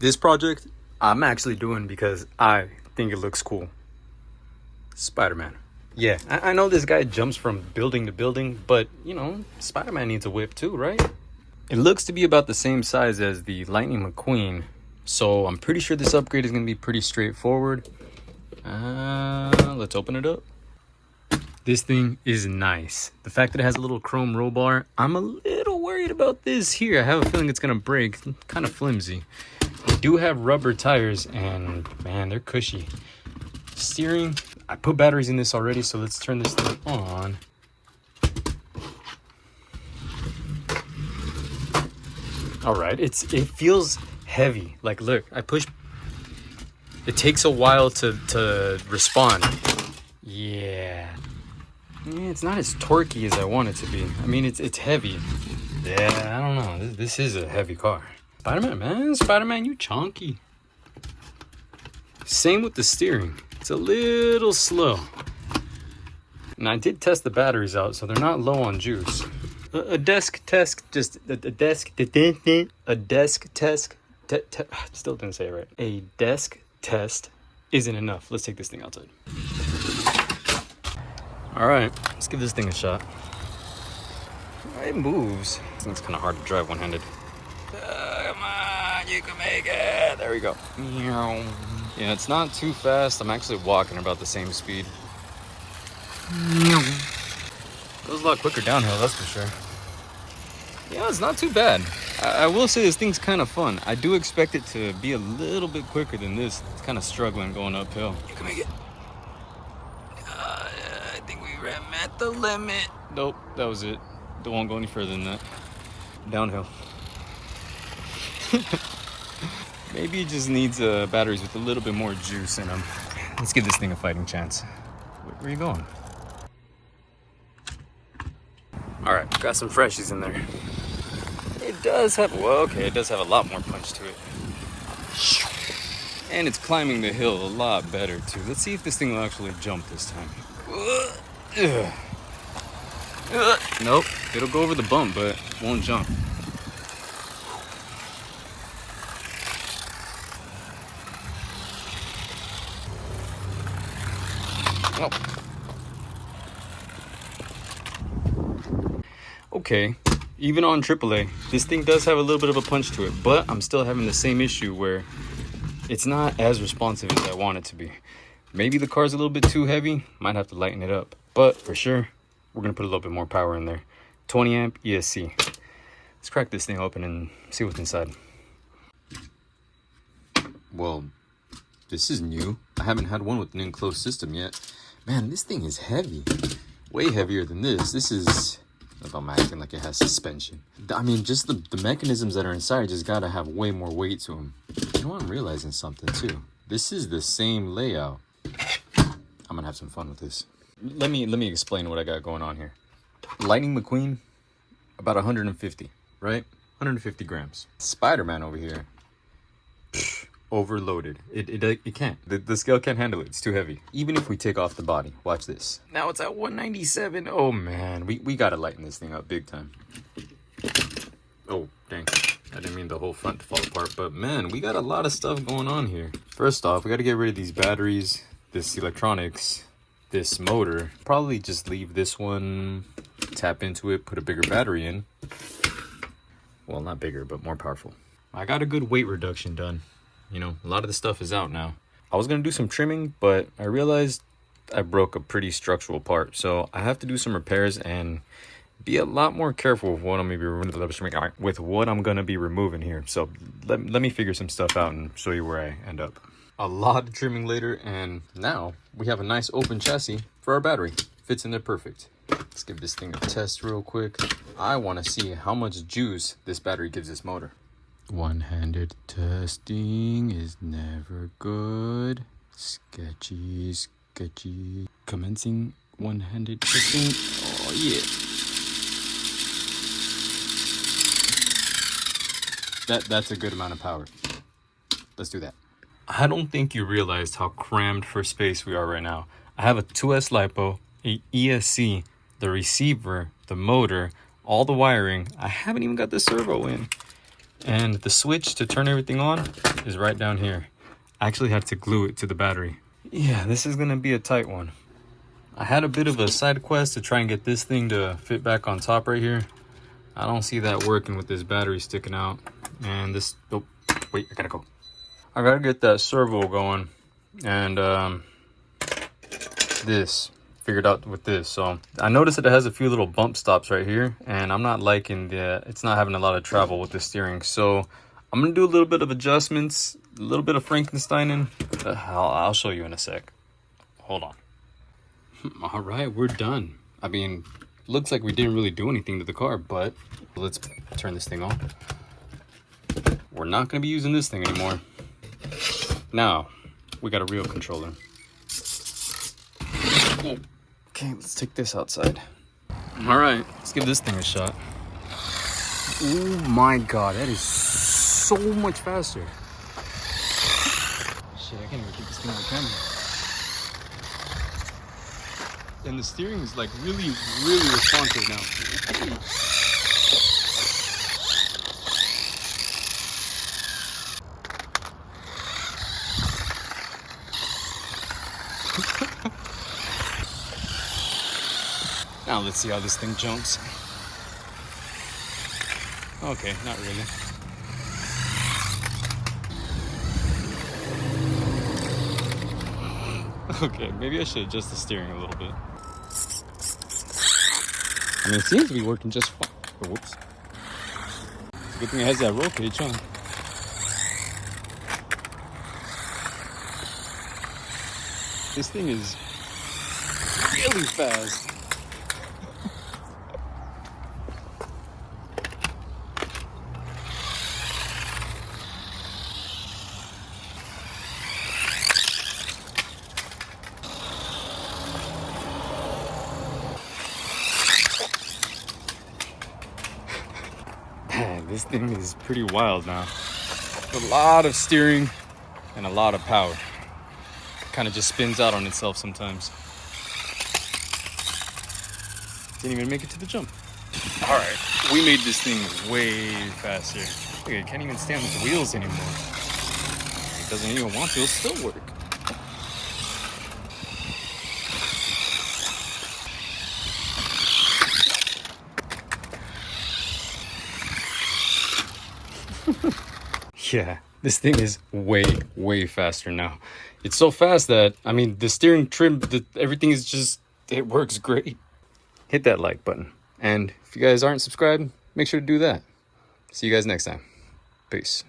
This project, I'm actually doing because I think it looks cool. Spider-Man. Yeah, I know this guy jumps from building to building, but, you know, Spider-Man needs a whip too, right? It looks to be about the same size as the Lightning McQueen, so I'm pretty sure this upgrade is going to be pretty straightforward. Let's open it up. This thing is nice. The fact that it has a little chrome roll bar, I'm a little worried about this here. I have a feeling it's going to break. It's kind of flimsy. We do have rubber tires, and man, they're cushy. Steering, I put batteries in this already, so let's turn this thing on. All right, it feels heavy. Like, look, I push. It takes a while to respond. Yeah, it's not as torquey as I want it to be. I mean, it's heavy. Yeah, I don't know. This is a heavy car. Spider-Man, man, Spider-Man, you chunky. Same with the steering. It's a little slow. And I did test the batteries out, so they're not low on juice. A desk test, just a desk test. Still didn't say it right. A desk test isn't enough. Let's take this thing outside. All right, let's give this thing a shot. It moves. This thing's kind of hard to drive one-handed. Come on, you can make it. There we go. Yeah, it's not too fast. I'm actually walking about the same speed. Goes a lot quicker downhill, that's for sure. Yeah, it's not too bad. I will say this thing's kind of fun. I do expect it to be a little bit quicker than this. It's kind of struggling going uphill. You can make it. I think we ran at the limit. Nope, that was it. Don't want to go any further than that. Downhill. Maybe it just needs batteries with a little bit more juice in them. Let's give this thing a fighting chance. Where are you going? All right, got some freshies in there. It does have, well, okay, it does have a lot more punch to it. And it's climbing the hill a lot better too. Let's see if this thing will actually jump this time. Nope, it'll go over the bump, but won't jump. Oh. Okay, even on AAA, this thing does have a little bit of a punch to it, but I'm still having the same issue where it's not as responsive as I want it to be. Maybe the car's a little bit too heavy, might have to lighten it up, but for sure, we're gonna put a little bit more power in there. 20 amp ESC. Let's crack this thing open and see what's inside. Well, this is new. I haven't had one with an enclosed system yet. Man, this thing is heavy. Way heavier than this. This is... I'm acting like it has suspension. I mean, just the mechanisms that are inside just gotta have way more weight to them. You know what? I'm realizing something too. This is the same layout. I'm gonna have some fun with this. Let me explain what I got going on here. Lightning McQueen, about 150, right? 150 grams. Spider-Man over here, overloaded. It can't. The scale can't handle it. It's too heavy. Even if we take off the body, watch this. Now it's at 197. Oh man, we gotta lighten this thing up big time. Oh dang, I didn't mean the whole front to fall apart, but man, we got a lot of stuff going on here. First off, we gotta get rid of these batteries, this electronics, this motor. Probably just leave this one, tap into it, put a bigger battery in. Well, not bigger, but more powerful. I got a good weight reduction done. You know, a lot of the stuff is out now. I was gonna do some trimming, but I realized I broke a pretty structural part. So I have to do some repairs and be a lot more careful with what I'm gonna be removing here. So let me figure some stuff out and show you where I end up. A lot of trimming later, and now we have a nice open chassis for our battery. Fits in there perfect. Let's give this thing a test real quick. I wanna see how much juice this battery gives this motor. One-handed testing is never good. Sketchy. Commencing one-handed testing. Oh yeah. That's a good amount of power. Let's do that. I don't think you realized how crammed for space we are right now. I have a 2S LiPo, a ESC, the receiver, the motor, all the wiring. I haven't even got the servo in. And the switch to turn everything on is right down here. I actually had to glue it to the battery. Yeah, this is gonna be a tight one. I had a bit of a side quest to try and get this thing to fit back on top right here. I don't see that working with this battery sticking out. And this, oh, wait, I gotta go. I gotta get that servo going. And this figured out with this. So I noticed that it has a few little bump stops right here. And I'm not liking it's not having a lot of travel with the steering. So I'm gonna do a little bit of adjustments, a little bit of Frankensteining. I'll show you in a sec. Hold on. All right, we're done. I mean, looks like we didn't really do anything to the car, but let's turn this thing on. We're not gonna be using this thing anymore. Now, we got a real controller. Okay, let's take this outside. All right, let's give this thing a shot. Oh my God, that is so much faster. Shit, I can't even keep this thing on camera. And the steering is like really responsive now. Now let's see how this thing jumps. Okay, not really. Okay, maybe I should adjust the steering a little bit. I mean, it seems to be working just fine. Oh, whoops. It's a good thing it has that roll cage, huh? This thing is really fast. Man, this thing is pretty wild now. A lot of steering and a lot of power. Kind of just spins out on itself sometimes. Didn't even make it to the jump. All right, we made this thing way faster. Look, it can't even stand with the wheels anymore. It doesn't even want to, it'll still work. Yeah, this thing is way faster now. It's so fast that, I mean, the steering trim, everything is just, it works great. Hit that like button. And if you guys aren't subscribed, make sure to do that. See you guys next time. Peace.